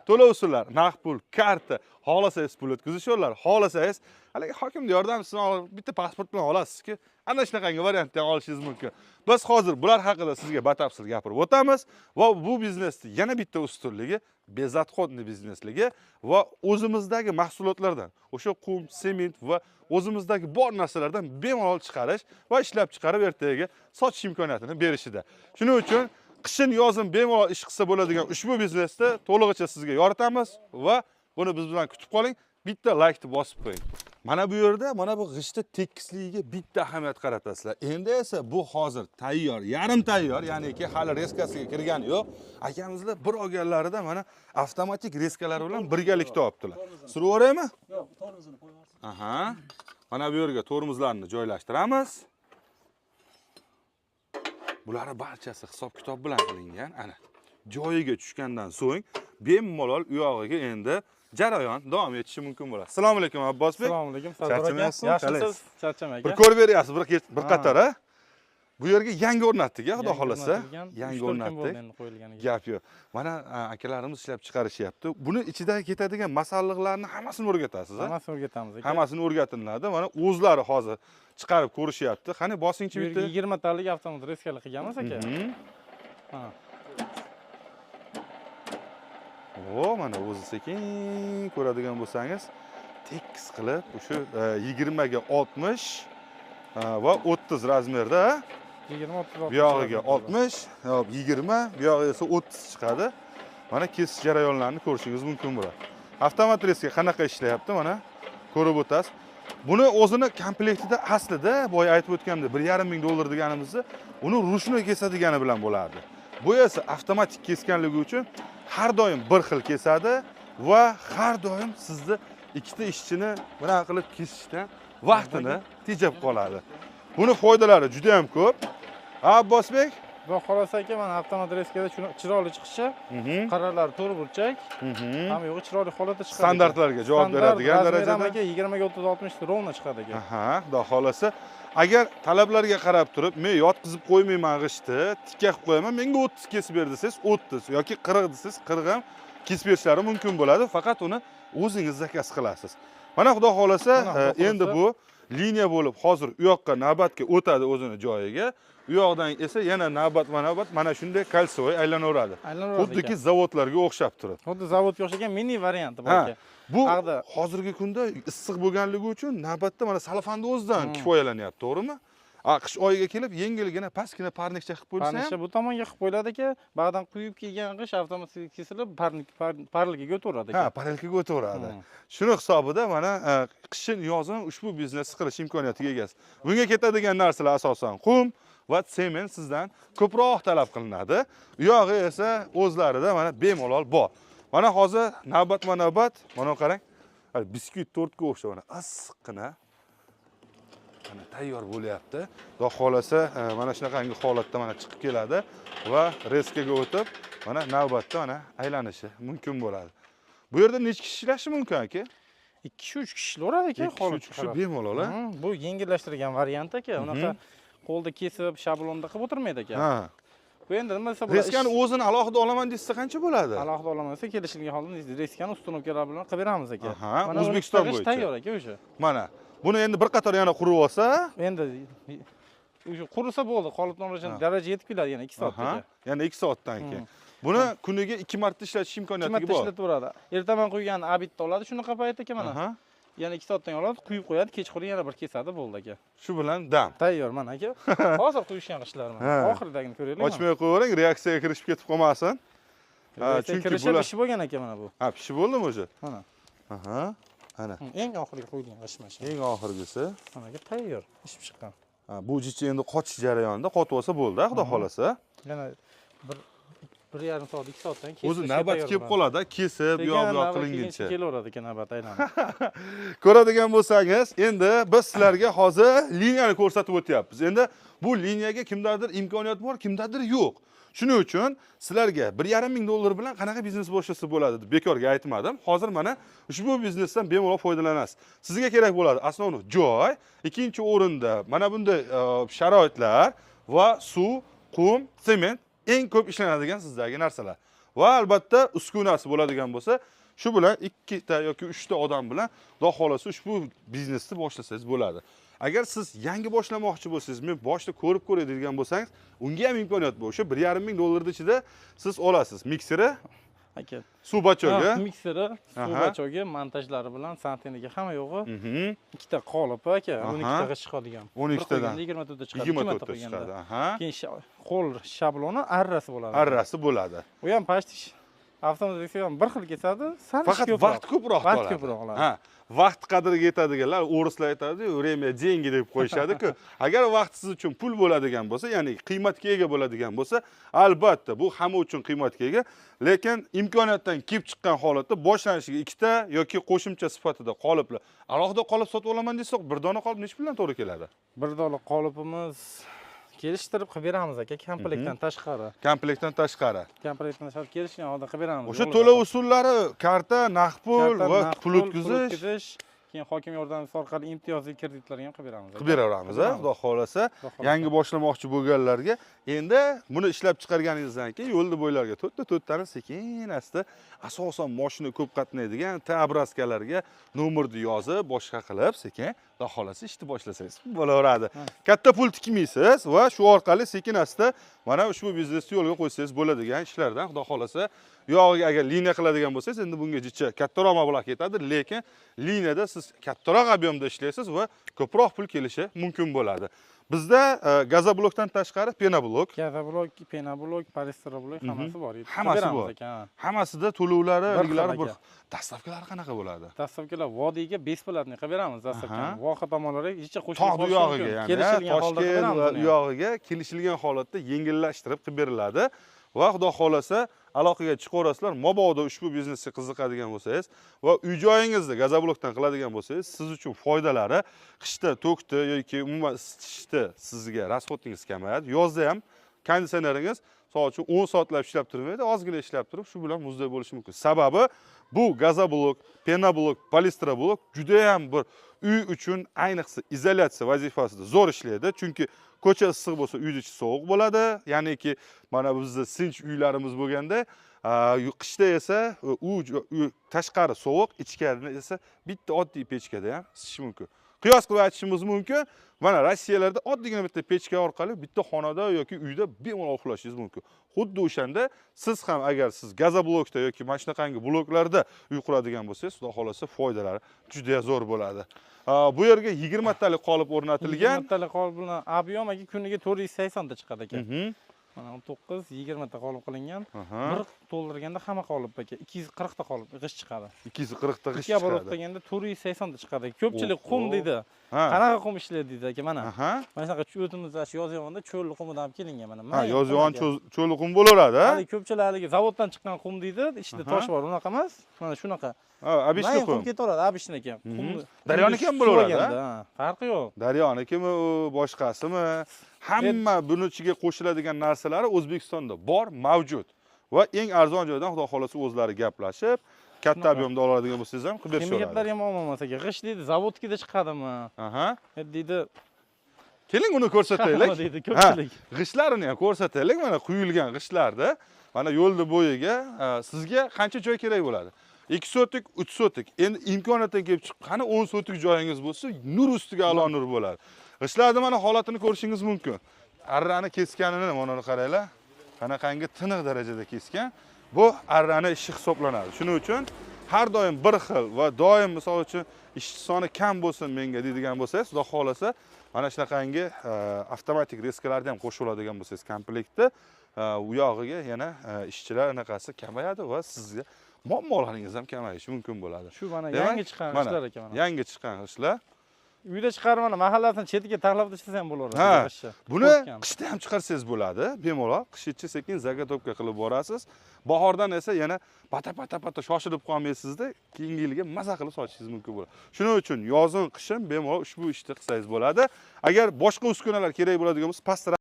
to'lov usullari, naqd pul, karta, xohlasangiz pul o'tkazishinglar, xohlasangiz haligi hokimning yordamchisini olib bitta pasport bilan olasizki, ana shunaqangi variantdan olishingiz mumkin. Biz hozir bular haqida sizga batafsil gapirib o'tamiz va bu biznesning yana bitta ustunligi bezatxodniy biznesligi va o'zimizdagi mahsulotlardan, o'sha qum, sement va o'zimizdagi bor narsalardan bemalol chiqarish va ishlab chiqarib ertaga sotish imkoniyatini berishida. Shuning uchun qishin yozin bemalol ish qilsa bo'ladigan ushbu biznesda to'lig'icha sizga yoritamiz va buni biz bilan kutib qoling. Bitta laykni bosib qo'ying. Mana bu yerda mana bu g'ishtni tekisligiga bitta ahamiyat qaratasizlar. Endi esa bu hozir tayyor, yarim tayyor, ya'niki hali reskasiga kirgani yo'q. Akamizlar bir olganlarida mana avtomatik reskalar bilan birgalikda olibdilar. Surib o'raymi? Yo'q, tormozini qo'yib yuborsiz. Aha. Mana bu yerga tormozlarni joylashtiramiz. Bular barchasi hisob kitob bilan qilingan. Ana joyiga tushgandan so'ng bemalol u yog'iga endi jarayon davom etishi mumkin bo'ladi. Assalomu alaykum Abbosbek. Assalomu alaykum. Yaxshimisiz? Charchamang. Bir ko'rib berasiz, bir qator a? Bu yerga yangi o'rnatdik, xudo xolasa. Yangi o'rnatdik. Gap yo'q. Mana akalarimiz ishlab chiqarishyapti. Buni ichida ketadigan masalliqlarni hammasini o'rgatasiz, a? Hammasini o'rgatamiz. Hammasini o'rgatiladi. Mana o'zlari hozir chiqarib ko'rishyapti. Qani bosingchi bitta. 20 talik avtomat reskali qilganmiz aka. Ha. Mana o'zi sekin ko'radigan bo'lsangiz, tekis qilib o'sha 20 ga 60 va 30 razmerda, 20-30. bu yog'iga 60, 20, bu yog'iga esa 30 chiqadi. Mana kesish jarayonlarini ko'rishingiz mumkin bo'ladi. Avtomat reska qanaqa ishlayapti, mana ko'rib o'tasiz. Buni o'zini komplektida aslida boya aytib o'tganimdek $1,5 deganimizni uni ruchnoy kesadigani bilan bo'lardi. Bu esa avtomatik kesganligi uchun har doim bir xil kesadi va har doim sizni ikkita ishchini bunaqa qilib kesishdan vaqtini tejab qoladi. Buni foydalari juda ham ko'p. Abbosbek, Xudo xolasa aka, mana avtomat reskada chiroyli chiqishi, qarorlari to'g'ri burchak, hamma yo'g'i chiroyli holatda chiqadi. Standartlarga javob beradigan darajada. Aka 20 ga 30-60 rovna chiqadi aka. Aha, xudo xolasa. Agar talablarga qarab turib, men yotqizib qo'ymayman g'ishtni, tikka qilib qo'yaman, menga 30 kesib ber desangiz 30 yoki 40 desangiz 40 ham kesib berishlari mumkin bo'ladi. Faqat uni o'zingiz zakaz qilasiz. Mana xudo xolasa, endi bu liniya bo'lib, hozir u yoqqa navbatga o'tadi o'zini joyiga. U yoqdan esa yana navbat mana shunday kalsoy aylanaveradi. Xuddiki zavodlarga o'xshab turadi. Xuddi zavodga o'xshagan mini varianti bor aka. Bu hozirgi kunda issiq bo'lganligi uchun navbatda mana salfanni o'zidan kifoyalanyapti, to'g'rimi? Qish oyiga kelib yengilgina pastgina parnikcha qilib qo'ysa ham. Parnikcha bu tomonga qilib qo'yiladi aka. Bag'dan quyib kelgan g'ish avtomatik kesilib parilkaga o'taveradi aka. Ha, parilkaga o'taveradi. Shuni hisobida mana qishin yozin ushbu biznes qilish imkoniyatiga egasiz. Bunga ketadigan narsalar asosan qum va sement sizdan ko'proq talab qilinadi. U yog'i esa o'zlarida mana bemalol bor. Mana hozir navbat mana qarang. Biskvit tortga o'xshab mana issiqqina mana tayyor bo'lyapti. Xudo xolasa mana shunaqangi holatda mana chiqib keladi va reskaga o'tib mana navbatda mana aylanishi mumkin bo'ladi. Bu yerda necha kishi ishlashi mumkin aka? 2-3 kishi ishlaveradi aka, holat chiqib bemalol a. Bu yengillashtirilgan variant aka. Unaqa qo'lda kesib, shablonda qilib o'tirmaydi aka. Ha. Bu endi nima desa reskani o'zini alohida olaman desa qancha bo'ladi? Alohida olaman desa kelishilgan holda reskani ustunovkalar bilan qilib beramiz aka. Mana O'zbekiston bo'yicha tayyor aka o'sha. Mana buni endi bir qator yana qurib olsa, endi o'sha qurisa bo'ldi, qolipdan olishgan daraja yetib keladi yana 2 soatda. Yana 2 soatdan keyin. Buni kuniga 2 marta ishlatish imkoniyati bor. 2 marta ishlataveradi. Ertaman quygan abitda oladi, shunaqa payt aka mana. Yana 2 soatdan oladi, quyib qo'yadi, kechqurun yana bir kesadi, bo'ldi aka. Shu bilan dam. Tayyor mana aka. Hozir quyishgan ishlar mana. Oxiridagini ko'raylik. Ochmay qo'yavering, reaksiyaga kirishib ketib qolmasin. Chunki bular pishib bo'lgan ekan mana bu. Ha, pishib bo'ldimi o'zi? Mana. Aha. Ana. Eng oxirgi qo'yilgan g'ishmash. Eng oxirgisi. Mana tayyor, pishib chiqqan. Bu jichi endi qochish jarayonida qotib olsa bo'ldi, xudo xolasa. Yana 1,5 soat, 2 soatdan keyin o'zi navbat kelib qoladi, kesib, yo'q qilinguncha. Kelaveradi ekan navbat aylanib. Ko'radigan bo'lsangiz, endi biz sizlarga hozir liniyani ko'rsatib o'tyapmiz. Endi bu liniyaga kimdadir imkoniyat bor, kimdadir yo'q. Shuning uchun sizlarga $1,5 bilan qanaqa biznes boshlasa bo'ladi deb bekorga aytmadim. Hozir mana ushbu biznesdan bemalol foydalanasiz. Sizga kerak bo'ladi asosiy joy, ikkinchi o'rinda mana bunday sharoitlar va suv, qum, sement eng ko'p ishlanadigan sizdagi narsalar. va albatta uskunasi bo'ladigan bo'lsa, shu bilan 2 ta yoki 3 ta odam bilan Xudo xolasa ushbu biznesni boshlasangiz bo'ladi. Agar siz yangi boshlamoqchi bo'lsangiz, men boshda ko'rib ko'ray degan bo'lsangiz, unga ham imkoniyat bor. O'sha 1,5 ming dollarning ichida siz olasiz. Mikseri, aka. suv bachogi, Mikseri, suv bachogi, montajlari bilan santeniga hamma yo'g'i. Ikkita qolipi aka, 12 taga chiqadigan. 12 tadan 24 ta chiqadi. 24 ta chiqadi. Keyin qo'l shabloni arrasi bo'ladi. Arrasi bo'ladi. U ham pasti avtomatik ham bir xil kesadi, faqat vaqt ko'proq qoladi. Vaqt ko'proq qoladi. Ha, vaqt qadriga yetadiganlar o'rislar aytadi-ku, время деньги deb qo'yishadi-ku. Agar vaqt siz uchun pul bo'ladigan bo'lsa, ya'ni qiymatga ega bo'ladigan bo'lsa, albatta bu hamma uchun qiymatga ega, lekin imkoniyatdan kelib chiqqan holatda boshlanishiga 2 ta yoki qo'shimcha sifatida qoliplar. Alohida qolib sotib olaman desak, bir dona qolib necha puldan to'g'ri keladi? Bir dona qolipimiz kelishtirib qilib beramiz aka, komplektdan tashqari. Komplektdan tashqari. Komplektdan tashqari kelishgan holda qilib beramiz. O'sha to'lov usullari karta, naqd pul va pul o'tkazish, keyin hokim yordamchisi orqali imtiyozli kreditlarga ham qilib beramiz. Qilib beraveramiz, Xudo xolasa. Yangi boshlamoqchi bo'lganlarga endi buni ishlab chiqarganingizdan keyin yo'lda bo'ylarga to'rttani sekin asta asosan mashina ko'p qatnaydigan T-obrazkalarga nomerni yozib, boshqa qilib sekin Xudo xolasa ishni boshlasangiz bo'laveradi. Katta pul tikmaysiz va shu orqali sekin asta mana ushbu biznesni yo'lga qo'ysangiz bo'ladigan ishlardan Xudo xolasa. Yog'iga agar liniya qiladigan bo'lsangiz, endi bunga jicha kattaroq mablag' ketadi, lekin liniyada siz kattaroq ob'yomda ishlaysiz va ko'proq pul kelishi mumkin bo'ladi. Bizda gazoblokdan tashqari penablok, penablok, polistiroblok hammasi bor. Hammasi bor. Hammasida to'lovlari, belgilari bir. Dastavkalari qanaqa bo'ladi? Dastavkalar vodiyga besplatni qilib beramiz, dastavkani. Voha tomonlariga ichiga qo'shib tog' uyog'iga, ya'ni kelishilgan holda qilib beramiz. Uyog'iga kelishilgan holatda yengillashtirib qilib beriladi. Va Xudo xolasa aloqaga chiqaverasizlar. Mabodo ushbu biznesga qiziqadigan bo'lsangiz va uy-joyingizni gazoblokdan qiladigan bo'lsangiz, siz uchun foydalari qishda to'kda yoki umuman isitishda sizga rasxodingiz kamayadi. Yozda ham konditsioneringiz soat uchun 10 soatlab ishlab turmaydi, ozgina ishlab turib, shu bilan muzday bo'lishi mumkin. Sababi bu gazoblok, penablok, polistiroblok juda ham bir uy uchun ayniqsa izolyatsiya vazifasida zo'r ishlaydi, chunki ko'cha issiq bo'lsa, uyning ichi sovuq bo'ladi. Ya'niki mana bizda sinch uylarimiz bo'lganda, qishda esa u tashqari sovuq, ichkarida esa bitta oddiy pechkada ham isishi mumkin. Qiyos qilib aytishimiz mumkin, mana Rossiyalarda oddiygina bitta pechka orqali bitta xonada yoki uyda bemalol uxlashingiz mumkin. Xuddi o'shanda siz ham agar siz gazoblokda yoki mana shunaqangi bloklarda uy quradigan bo'lsangiz, Xudo xolasa foydalari juda zo'r bo'ladi. Bu yerga 20 talik qolip o'rnatilgan. 20 talik qolip bilan ob'yom kuniga 480 ta chiqadi ekan. Mana 19, 20 ta qolip qilingan. Bir to'ldirganda hamma qolip aka 240 ta qolip g'isht chiqadi. 240 ta g'isht chiqadi. Ikki o'tganda 480 ta chiqadi. Ko'pchilik qum deydi. Qanaqa qum ishlaydi deydi aka mana. Mana shunaqa o'timizda shu yozyovonda cho'lli qumdan olib kelingan mana. Yozyovon cho'lli qum bo'laveradi, ha? Ko'pchilik haligi zavoddan chiqqan qum deydi, ichida tosh bor, unaqa emas. Mana shunaqa. Abishli qum. Qum ketaveradi, abishniki. Daryoniki ham bo'laveradi, farqi yo'q. Daryonikimi, boshqasimi? Hamma buni ichiga qo'shiladigan narsalari O'zbekistonda bor, mavjud. Va eng arzon joydan Xudo xolasa o'zlari gaplashib, katta ob'yomda oladigan bo'lsangiz ham qilib berishadi. Chemikatlar ham olmamas aka. G'isht deydi, zavodkida chiqadimi? Deydi. Keling uni ko'rsataylik. Deydi ko'pchilik. G'ishtlarini ham ko'rsataylik. Mana quyilgan g'ishtlarda, mana yo'lda bo'yiga sizga qancha joy kerak bo'ladi? 2 sotik, 3 sotik. Endi imkoniyatdan kelib chiqqani 10 sotik joyingiz bo'lsa, nur ustiga a'lo nur bo'ladi. G'ishtlarning mana holatini ko'rishingiz mumkin. Arrani kesganini mana qaranglar. Qanaqangi tiniq darajada kesgan. Bu arrani ishi hisoblanadi. Shuning uchun har doim bir xil va doim misol uchun ishchi soni kam bo'lsin menga deydigan bo'lsangiz, Xudo xolasa mana shunaqangi avtomatik reskalarni ham qo'shib oladigan bo'lsangiz komplektda, u yog'iga yana ishchilar anaqasi kamayadi va sizga muammolaringiz ham kamayishi mumkin bo'ladi. Shu mana yangi chiqqan ishlar ekan mana. Yangi chiqqan ishlar. Uyda chiqarib mana mahallasining chetiga taxlab tashlasa ham bo'laveradi. Buni qishda ham chiqarsangiz bo'ladi, bemalol. Qishgacha sekin zagotovka qilib borasiz. Bahordan esa yana pata shoshilib qolmaysizda, keyingi yilga maza qilib sotishingiz mumkin bo'ladi. Shuning uchun yozin, qishin bemalol ushbu ishni qilsangiz bo'ladi. Agar boshqa uskunalar kerak bo'ladigan bo'lsa, pastda